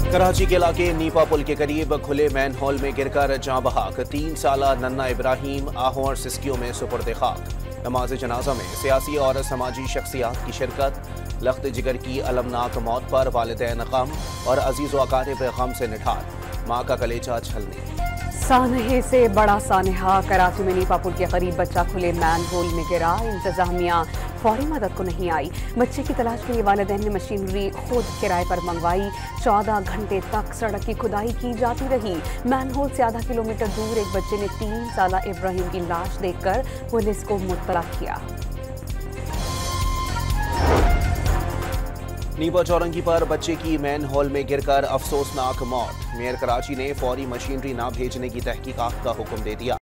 कराची के इलाके नीपा पुल के करीब खुले मैन होल में गिरकर जाँ बहाक 3 साला नन्ना इब्राहिम आहों और सिस्कियों में सुपुर्द खाक। नमाज जनाजा में सियासी और समाजी शख्सियात की शिरकत। लख्त जिगर की अलमनाक मौत पर वालिदैन गम और अजीज़ व अकारिब गम से निठार। माँ का कलेजा छलनी। सानहे से बड़ा सानहा। कराची में नीपा पुल के करीब बच्चा खुले मैन होल में गिरा। इंतजामिया फौरी मदद को नहीं आई। बच्चे की तलाश के लिए वालिदैन ने मशीनरी खुद किराए पर मंगवाई। 14 घंटे तक सड़क की खुदाई की जाती रही। मैन होल से आधा किलोमीटर दूर एक बच्चे ने 3 साला इब्राहिम की लाश देखकर पुलिस को मुत्तला किया। नीपा चौरंगी पर बच्चे की मैन होल में गिरकर अफसोसनाक मौत। मेयर कराची ने फौरी मशीनरी न भेजने की तहकीकात का हुक्म दे दिया।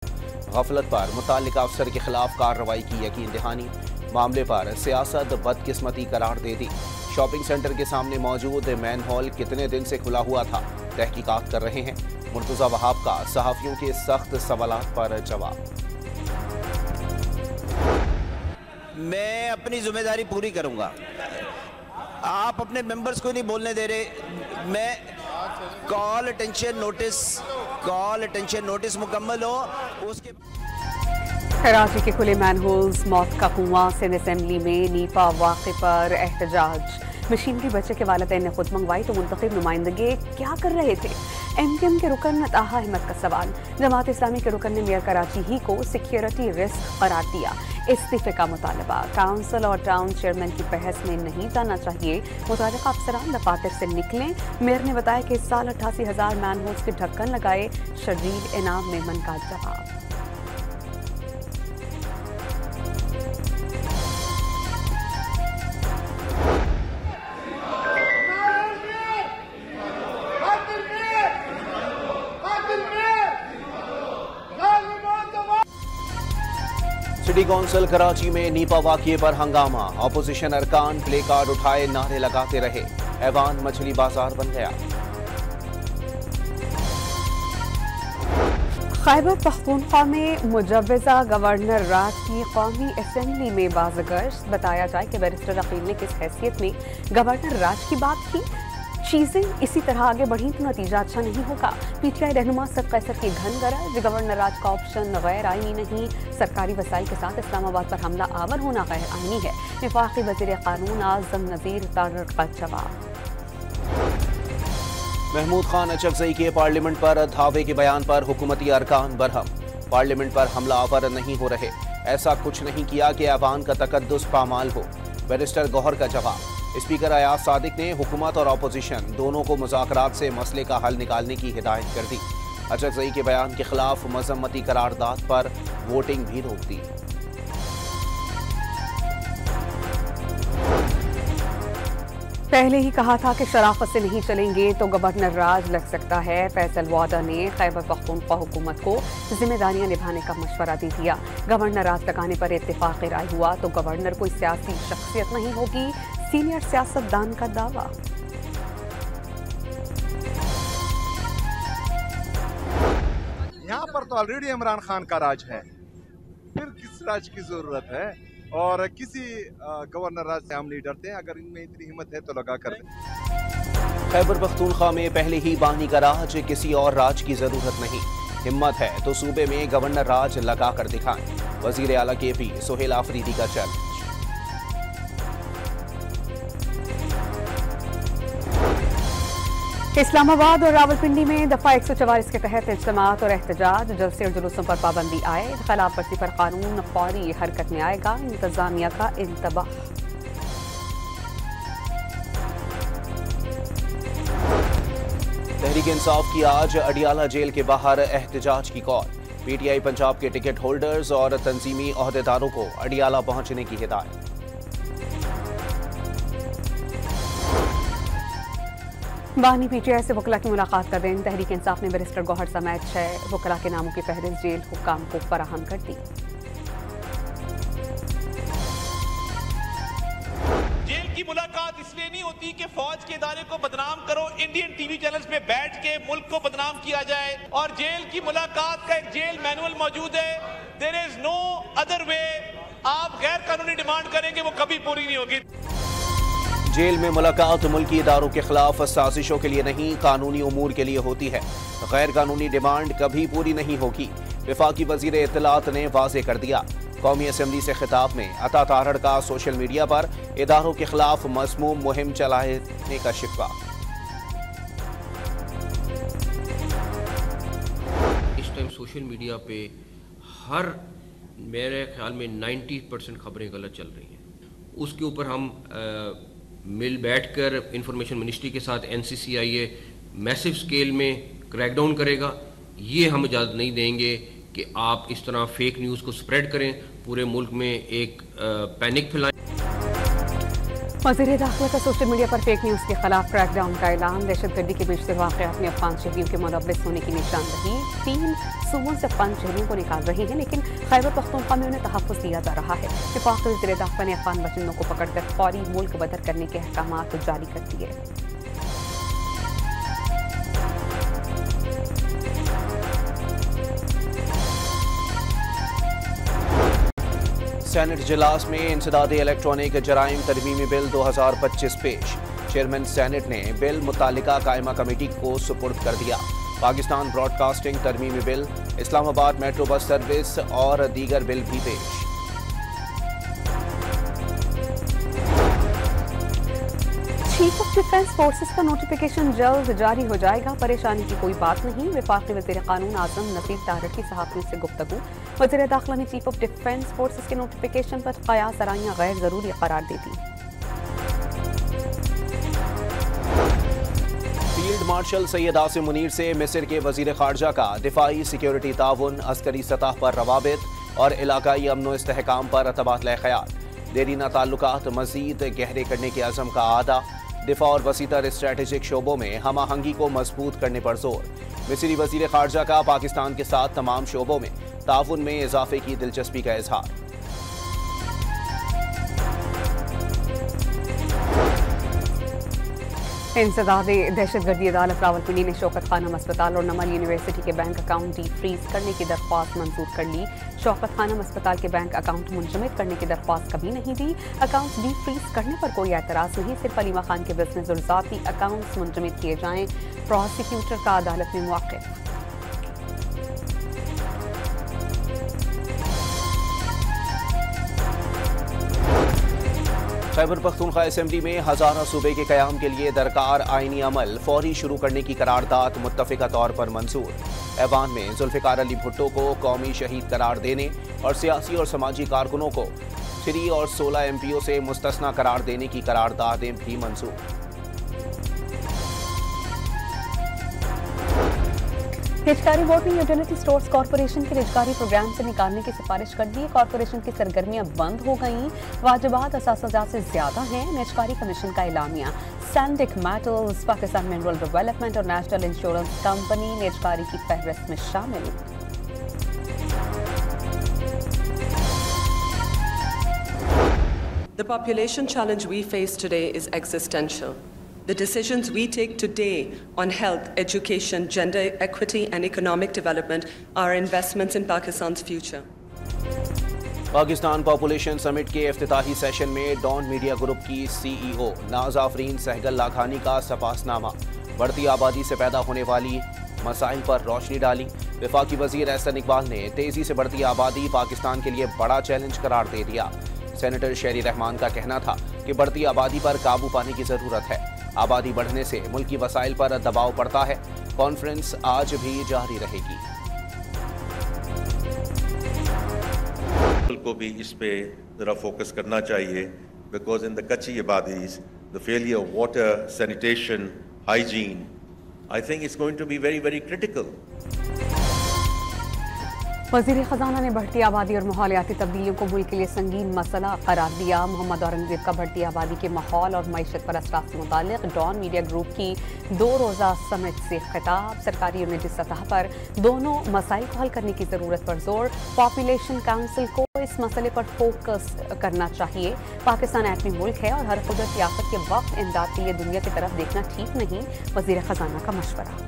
गफलत पर मुताल्लिका अफसर के खिलाफ कार्रवाई की यकीन दहानी। मामले पर सियासत बदकिस्मती करार दे दी। शॉपिंग सेंटर के सामने मौजूद मैन हॉल कितने दिन से खुला हुआ था, तहकीकात कर रहे हैं। मुर्तजा वहाब का सहाफियों के सख्त सवालात पर जवाब। मैं अपनी जिम्मेदारी पूरी करूंगा। आप अपने मेंबर्स को नहीं बोलने दे रहे। मैं कॉल अटेंशन नोटिस मुकम्मल हो उसके। कराची के खुले मैन होल्स मौत का कुआं। सिंध असेंबली में नीपा वाक़े पर एहतजाज। मशीनरी बच्चे के वालिदैन ने खुद मंगवाई तो मुंतखब नुमाइंदगे क्या कर रहे थे। MKM के रुकन ताहा अहमद का सवाल। जमात इस्लामी के रुकन ने मेयर कराची ही को सिक्योरिटी रिस्क करार दिया। इस्तीफे का मुतालबा। काउंसिल और टाउन चेयरमैन की बहस में नहीं जाना चाहिए। मुतालिका अफसरान दफातर से निकलें। मेयर ने बताया कि इस साल 88,000 मैन होल्स के ढक्कन लगाए। शर्जील इनाम मेमन का जवाब। सिटी कौंसिल कराची में नीपा वाक़िए पर हंगामा। अपोजिशन अरकान प्ले कार्ड उठाए नारे लगाते रहे। ऐवान मछली बाजार बन गया। खैबर पख्तूनख्वा में मुजव्वज़ा गवर्नर राज की कौमी असेंबली में बाज़गश्त। बताया जाए कि बैरिस्टर अकील ने किस हैसियत में गवर्नर राज की बात की। चीजें इसी तरह आगे बढ़ी तो नतीजा अच्छा नहीं होगा। PTI रहनुमा सद कैसर की घन गरज। गवर्नर राज का ऑप्शन गैर आईनी नहीं। सरकारी वसाइल के साथ इस्लामाबाद पर हमला आवर होना गैर आईनी है। वफाकी वज़ीर कानून आज़म नज़ीर तारर का जवाब। महमूद खान अचकज़ई के पार्लियामेंट पर धावे के बयान पर हुकूमती अरकान बरहम। पार्लियामेंट पर हमला आवर नहीं हो रहे। ऐसा कुछ नहीं किया कि ऐवान का तकद्दुस पामाल हो। बैरिस्टर गौहर का जवाब। स्पीकर अयाज सादिक ने हुकूमत और अपोजिशन दोनों को मुज़ाकरात से मसले का हल निकालने की हिदायत कर दी। अचकज़ई के बयान के खिलाफ मज़म्मती करारदाद पर वोटिंग भी रोक दी। पहले ही कहा था कि शराफत से नहीं चलेंगे तो गवर्नर राज लग सकता है। फैसल वादा ने खैबर पख्तूनख्वा हुकूमत को जिम्मेदारियां निभाने का मशवरा दे दिया। गवर्नर राज लगाने पर इत्तेफाक राय हुआ तो गवर्नर कोई सियासी शख्सियत नहीं होगी। सीनियर सियासतदान का दावा। यहाँ पर तो ऑलरेडी इमरान खान का राज है, फिर किस राज की जरूरत है। और किसी गवर्नर राज से हम नहीं डरते हैं। अगर इनमें इतनी हिम्मत है तो लगा कर दें। खैबर पख्तूनख्वा में पहले ही बानी का राज, किसी और राज की जरूरत नहीं। हिम्मत है तो सूबे में गवर्नर राज लगा कर दिखाएं। वजीर आला KP सोहेल आफरीदी का चैलेंज। इस्लामाबाद और रावलपिंडी में दफा 144 के तहत इज्तिमात और एहतजाज। जलसे और जुलूसों पर पाबंदी आए। खिलाफ वर्जी पर कानून फौरी हरकत में आएगा। इंतजामिया का इंतबाह। तहरीक इंसाफ की आज अडियाला जेल के बाहर एहतजाज की कॉल। PTI पंजाब के टिकट होल्डर्स और तंजीमी ओहदेदारों को अडियाला पहुंचने की हिदायत। बानी PTI से वकला की मुलाकात का दिन। तहरीक इंसाफ ने बैरिस्टर गौहर समेत 6 वकला के नामों की फहरिस्त जेल हुक्काम को फराहम कर दी। जेल की मुलाकात इसलिए नहीं होती कि फौज के इदारे को बदनाम करो, इंडियन TV चैनल्स पे बैठ के मुल्क को बदनाम किया जाए। और जेल की मुलाकात का एक जेल मैनुअल मौजूद है। There is no other way. आप गैर कानूनी डिमांड करेंगे वो कभी पूरी नहीं होगी। जेल में मुलाकात मुल्की इदारों के खिलाफ साजिशों के लिए नहीं, कानूनी उमूर के लिए होती है। गैर कानूनी डिमांड कभी पूरी नहीं होगी, वफाकी वजीर इत्तलात ने वाजे कर दिया। कौमी असम्बली से खिताब में अता तारड़ का सोशल मीडिया पर इदारों के खिलाफ मज़मूम मुहिम चलाने का शिकवा। इस टाइम सोशल मीडिया पे हर मेरे ख्याल में 90% खबरें गलत चल रही हैं। उसके ऊपर हम मिल बैठकर इंफॉर्मेशन मिनिस्ट्री के साथ NCCIA मैसिव स्केल में क्रैकडाउन करेगा। ये हम इजाज़त नहीं देंगे कि आप इस तरह फेक न्यूज़ को स्प्रेड करें, पूरे मुल्क में एक पैनिक फैलाएं। वज़ीर दाखिला का सोशल मीडिया पर फेक न्यूज़ के खिलाफ क्रैकडाउन का ऐलान। दहशतगर्दी के बीच वाक़यात में अफगान शहरियों के मुलव्वस होने की निशानदही। 3 सूबों से अफगान शहरियों को निकाल रही है, लेकिन खैबर पख्तूनख्वा में उन्हें तहफ़्फ़ुज़ दिया जा रहा है। वफाकी वज़ीर दाखिला ने अफगान बशिंदों को पकड़कर फौरी मुल्क बदर करने के अहकामात जारी कर दिए। सेनेट इजलास में इंसदाद इलेक्ट्रॉनिक जराइम तरमीमी बिल 2025 पेश। चेयरमैन सेनेट ने बिल मुतालिका कायमा कमेटी को सुपुर्द कर दिया। पाकिस्तान ब्रॉडकास्टिंग तरमीमी bill, Islamabad metro bus service और दीगर बिल भी पेश। चीफ ऑफ डिफेंस फोर्सेस का नोटिफिकेशन जल्द जारी हो जाएगा, परेशानी की कोई बात नहीं। वफाकी वज़ीर कानून आज़म नसीर तारड़ की सहाफ़ियों से गुफ्तगू। वज़ीर दाखिला ने चीफ ऑफ डिफेंस फोर्सेस के नोटिफिकेशन पर क़यास आराइयां गैर ज़रूरी करार दे दी। फील्ड मार्शल सैयद आसिम मुनीर से मिस्र के वज़ीर ख़ारजा का दिफाई सिक्योरिटी ताउन, अस्करी सतह पर रवाबित और इलाकाई अमन व इस्तेहकाम पर तबादला ख़याल। देरीना ताल्लुकात मज़ीद गहरे करने के अज़म का आदा। दिफा और वसीतर स्ट्रेटेजिक शोबों में हम आहंगी को मजबूत करने पर जोर। मिस्री वज़ीर ख़ारजा का पाकिस्तान के साथ तमाम शोबों में ताउन में इजाफे की दिलचस्पी का इजहार। इंसदादे दहशतगर्दी अदालत रावलपिंडी ने शौकत खानम अस्पताल और नमल यूनिवर्सिटी के बैंक अकाउंट डी फ्रीज करने की दरख्वास्त मंजूर कर ली। शौकत खानम अस्पताल के बैंक अकाउंट मुंजमद करने की दरख्वास्त कभी नहीं दी। अकाउंट डी फ्रीज करने पर कोई एतराज़ नहीं, सिर्फ अलीमा खान के बिजनेस और ज़ाती अकाउंट्स मुंजमद किए जाएं। प्रोसिक्यूटर का अदालत में मौक़िफ़। खैबर पख्तूनख्वा असेंबली में हज़ारा सूबे के क़याम के लिए दरकार आइनी अमल फौरी शुरू करने की करारदाद मुत्तफ़िका तौर पर मंजूर। ऐवान में जुल्फ़िकार अली भुट्टो को कौमी शहीद करार देने और सियासी और समाजी कारकुनों को 3 और 16 MPO से मुस्तस्ना करार देने की करारदादें भी मंजूर। हिजकारी बोर्ड ने यूटिलिटी स्टोर्स कॉरपोरेशन के हिजकारी प्रोग्राम से निकालने की सिफारिश कर दी। कॉरपोरेशन की सरगर्मियां बंद हो गईं, वाजिबात असासाजात से ज्यादा हैं। हिजकारी कमीशन का एलामिया। सैंडिक मेटल्स, पाकिस्तान मिनरल डेवलपमेंट और नेशनल इंश्योरेंस कंपनी हिजकारी की फहरिस्त में शामिल। The population challenge we face today is existential. The decisions we take today on health, education, gender equity and economic development are investments in Pakistan's future. Pakistan population summit के इफ्तिताही session में don media group की CEO नाज आफरीन सहगल लाखानी का सपासनामा। बढ़ती आबादी से पैदा होने वाली मसाइल पर रोशनी डाली। वफाकी वजीर एहसन इकबाल ने तेजी से बढ़ती आबादी पाकिस्तान के लिए बड़ा चैलेंज करार दे दिया। सेनेटर शेरी रहमान का कहना था कि बढ़ती आबादी पर काबू पाने की जरूरत है। आबादी बढ़ने से मुल्की वसाइल पर दबाव पड़ता है। कॉन्फ्रेंस आज भी जारी रहेगी। को भी इस पे ज़रा फोकस करना चाहिए, बिकॉज इन द कच्ची आबादीज the failure of water, sanitation, hygiene, I think it's going to be very very critical. वज़ीर ख़जाना ने बढ़ती आबादी और माहौलियाती तब्दीलियों को मुल्क के लिए संगीन मसला करार दिया। मोहम्मद औरंगज़ेब का बढ़ती आबादी के माहौल और मईशत पर असरात से मुताल्लिक़ डॉन मीडिया ग्रुप की 2 रोज़ा समिट से खिताब। सरकारी और निजी सतह पर दोनों मसाइल को हल करने की ज़रूरत पर जोर। पॉपुलेशन काउंसिल को इस मसले पर फोकस करना चाहिए। पाकिस्तान एटमी मुल्क है और हर कुदरती आफत के वक्त इमदाद के लिए दुनिया की तरफ देखना ठीक नहीं। वज़ीर ख़जाना का मशवरा।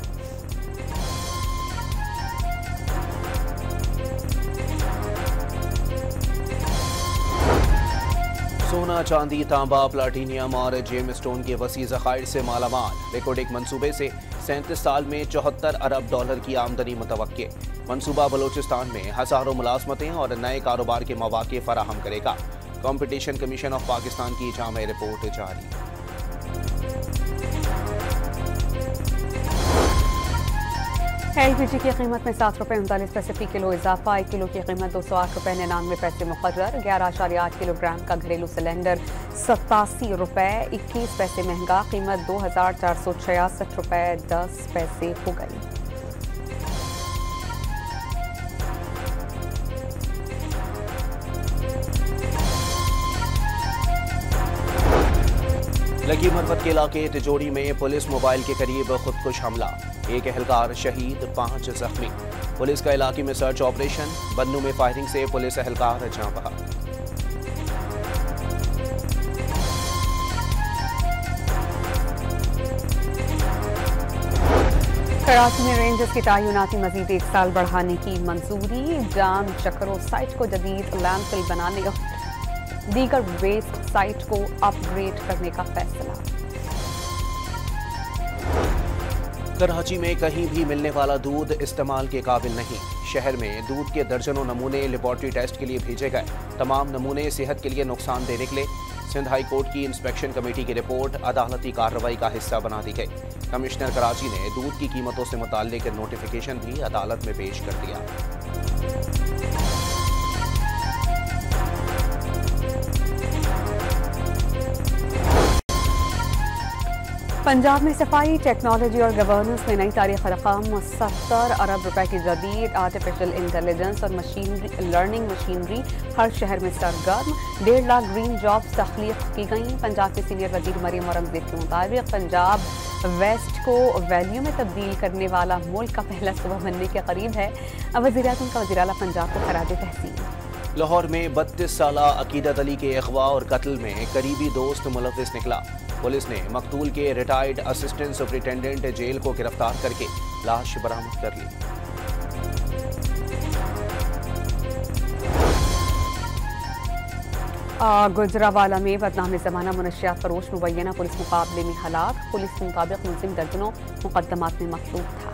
सोना, चांदी, तांबा, प्लाटीनियम और जेम स्टोन के वसी ज़खायर से मालामाल। रिकॉर्ड एक मंसूबे से 37 साल में 74 अरब डॉलर की आमदनी मुतवक्के। मंसूबा बलोचिस्तान में हज़ारों मुलाजमतें और नए कारोबार के मौके फराहम करेगा। कॉम्पिटिशन कमीशन ऑफ पाकिस्तान की जामा रिपोर्ट जारी। LPG की कीमत में 7 रुपये 39 पैसे फी किलो इजाफा। 1 किलो की कीमत 208 रुपये 99 पैसे मुकर्रर। 11.8 किलोग्राम का घरेलू सिलेंडर 87 रुपये 21 पैसे महंगा। कीमत 2466 रुपये 10 पैसे हो गई। लकी मरवत के इलाके तिजोरी में पुलिस मोबाइल के करीब खुदकुश हमला। एक एहलकार शहीद, 5 जख्मी। पुलिस का इलाके में सर्च ऑपरेशन। बन्नू में फायरिंग से पुलिस एहलकार जाँ बहा। कराची में रेंजर्स की तैनाती मजीद 1 साल बढ़ाने की मंजूरी। जाम चक्रो साइट को जदीद लैंडफिल बनाने और दीगर वेस्ट साइट को अपग्रेड करने का फैसला। कराची में कहीं भी मिलने वाला दूध इस्तेमाल के काबिल नहीं। शहर में दूध के दर्जनों नमूने लेबॉर्ट्री टेस्ट के लिए भेजे गए। तमाम नमूने सेहत के लिए नुकसानदेह निकले। सिंध हाई कोर्ट की इंस्पेक्शन कमेटी की रिपोर्ट अदालती कार्रवाई का हिस्सा बना दी गई। कमिश्नर कराची ने दूध की कीमतों से मुताल्लिक नोटिफिकेशन भी अदालत में पेश कर दिया। पंजाब में सफाई, टेक्नोलॉजी और गवर्नेंस में नई तारीख रकम। 70 अरब रुपए की जदीद आर्टिफिशियल इंटेलिजेंस और लर्निंग मशीनरी हर शहर में सरगर्म। 1.5 लाख ग्रीन जॉब्स तख्लीक की गई। पंजाब के सीनियर वजीर मरियम औरंगजेब के मुताबिक पंजाब वेस्ट को वैल्यू में तब्दील करने वाला मुल्क का पहला सूबा बनने के करीब है। वज़ीर-ए-आज़म का वज़ीर आला पंजाब को खराज तहसीन। लाहौर में 32 साला अकीदत अली के अगवा और कत्ल में करीबी दोस्त मुलव्विस निकला। पुलिस ने मकतूल के रिटायर्ड असिस्टेंट सुपरिटेंडेंट जेल को गिरफ्तार करके लाश बरामद कर ली। गुजरावाला में बदनाम ज़माना मुनशियात फरोश मुबैना पुलिस मुकाबले में हलाक। पुलिस के मुताबिक मुलजिम दर्जनों मुकदमात में मकसूद था।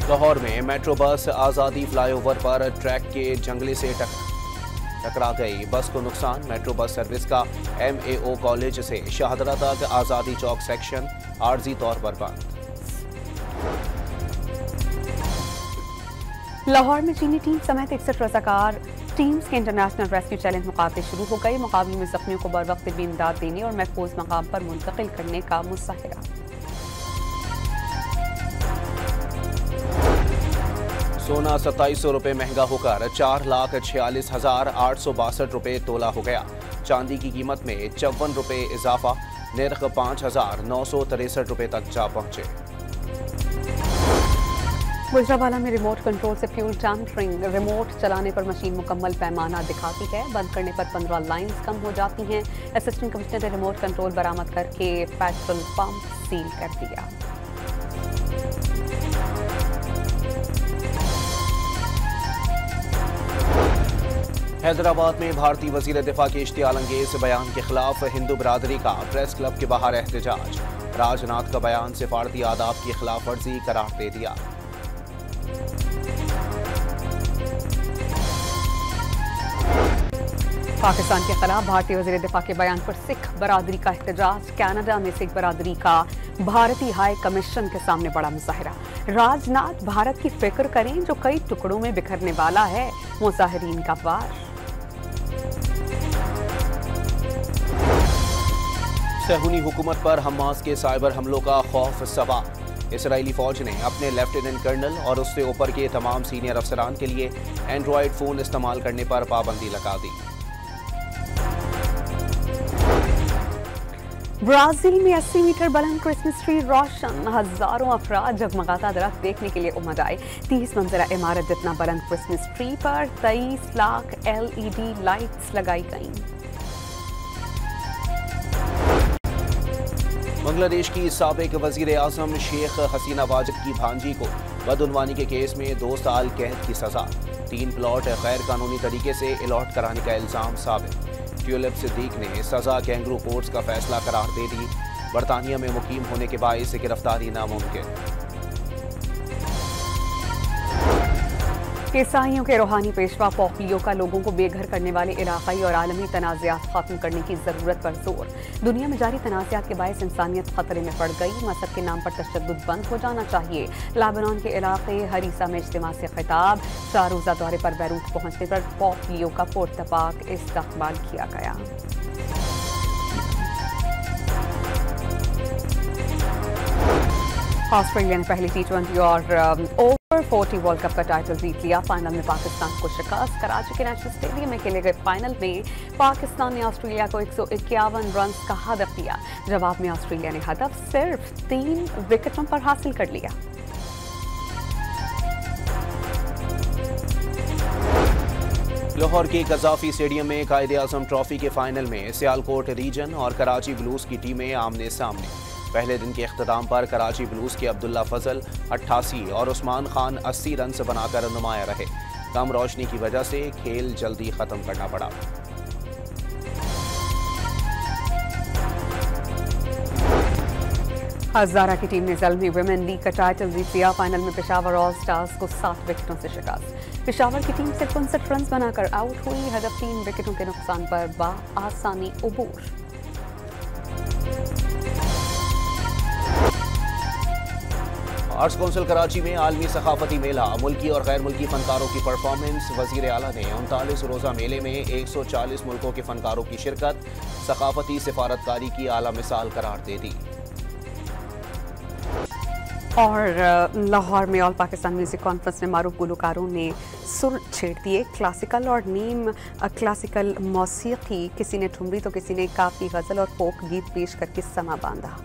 लाहौर में मेट्रो बस आज़ादी फ्लाईओवर पर ट्रैक के जंगले से टकरा गई। बस को नुकसान। मेट्रो बस सर्विस का MAO कॉलेज से शाहदरा तक आज़ादी चौक सेक्शन आर्जी तौर पर बंद। लाहौर में चीनी टीम समेत 61 रज़ाकार टीम्स के इंटरनेशनल रेस्क्यू चैलेंज मुकाबले शुरू हो गए। मुकाबले में जख्मियों को बर वक्त भी इमदाद देने और महफूज मकाम पर मुंतकिल करने का मुसाहिरा। सोना 2700 रुपये महंगा होकर 4,46,862 रुपये तोला हो गया। चांदी की कीमत में 54 रुपये इजाफा। निर्ख 5,963 रुपये तक जा पहुंचे। गुजरावाला में रिमोट कंट्रोल से फ्यूल टैंकरिंग। रिमोट चलाने पर मशीन मुकम्मल पैमाना दिखाती है। बंद करने पर 15 लाइन्स कम हो जाती हैं। असिस्टेंट कमिश्नर ने रिमोट कंट्रोल बरामद करके पेट्रोल पंप सील कर दिया। हैदराबाद में भारतीय वजीर दिफा के इश्तियाल अंगेज बयान के खिलाफ हिंदू बरादरी का प्रेस क्लब के बाहर एहतजाज। राजनाथ का बयान सिफारती आदाब की खिलाफ वर्जी करार दे दिया। पाकिस्तान के खिलाफ भारतीय वजीर दिफा के बयान पर सिख बरादरी का एहतजाज। कनाडा में सिख बरादरी का भारतीय हाई कमीशन के सामने बड़ा मुजाहिरा। राजनाथ भारत की फिक्र करें जो कई टुकड़ों में बिखरने वाला है। मुजाहिरीन का वार। सहूनी हुकूमत पर हमास के साइबर हमलों का खौफ सवार। इसराइली फौज ने अपने लेफ्टिनेंट कर्नल और उससे ऊपर के तमाम सीनियर अफसरान के लिए एंड्रॉयड फोन इस्तेमाल करने पर पाबंदी लगा दी। ब्राजील में 80 मीटर बुलंद क्रिसमस ट्री रोशन। हजारों अफराद जगमगाता दरख्त देखने के लिए उमड़ आए। 30 मंजिला इमारत जितना बुलंद क्रिसमस ट्री पर 23 लाख LED लाइट्स लगाई गईं। बांग्लादेश की साबिक वजीर आजम शेख हसीना वाजिद की भांजी को बदउनवानी के केस में 2 साल कैद की सजा। 3 प्लॉट गैर कानूनी तरीके से अलॉट कराने का इल्ज़ाम साबित। ट्यूलिप सिद्दीक ने सजा कैंगरू कोर्ट्स का फैसला करार दे दी। बरतानिया में मुकीम होने के बायस गिरफ्तारी नामुमकिन। ईसाइयों के रूहानी पेशवा पोप लियो का लोगों को बेघर करने वाले इलाकाई और आलमी तनाज़ात खत्म करने की ज़रूरत पर जोर। दुनिया में जारी तनाज़ात के बायस इंसानियत खतरे में पड़ गई। मजहब के नाम पर तशद्दुद बंद हो जाना चाहिए। लेबनान के इलाके हरीसा में इज्तिमा से खिताब। 4 रोज़ा दौरे पर बैरूत पहुंचने पर पोप लियो का पुरतपाक इस्तकबाल किया गया। ऑस्ट्रेलिया ने पहली T20 और ओवर 40 वर्ल्ड कप का टाइटल जीत लिया। फाइनल में पाकिस्तान को शिकस्त। कराची के नेशनल स्टेडियम में खेले गए फाइनल में पाकिस्तान ने ऑस्ट्रेलिया को 151 रन का हदफ दिया। जवाब में ऑस्ट्रेलिया ने हदफ सिर्फ 3 विकेटों पर हासिल कर लिया। लाहौर के कजाफी स्टेडियम में कायद-ए-आज़म ट्रॉफी के फाइनल में सियालकोट रीजन और कराची ब्लूज की टीमें आमने सामने। पहले दिन के इख्तिताम पर कराची ब्लूज के अब्दुल्ला फजल 88 और उस्मान खान 80 रन से बनाकर नुमाया रहे। कम रोशनी की वजह से खेल जल्दी खत्म करना पड़ा। हज़ारा की टीम ने ज़ल्मी वुमेन लीग का टाइटल जीत लिया। फाइनल में पेशावर ऑल स्टार्स को 7 विकेटों से शिकस्त। पेशावर की टीम सिर्फ 59 रन बनाकर आउट हुई। हदफ 3 विकेटों के नुकसान पर आसानी उबूर। आर्ट्स काउंसिल कराची में आलमी सकाफती मेला। मुल्की और गैर मुल्की फनकारों की परफॉर्मेंस। वज़ीर आला ने 39 रोज़ा मेले में 140 मुल्कों के फनकारों की शिरकत सकाफती सिफारतकारी की आला मिसाल करार दे दी। और लाहौर में ऑल पाकिस्तान म्यूजिक कॉन्फ्रेंस में मारूफ गुलकारों ने सुर छेड़ दिए। क्लासिकल और नीम क्लासिकल मौसीकी, किसी ने ठुमरी तो किसी ने काफ़ी गज़ल और फोक गीत पेश करके समा बांधा।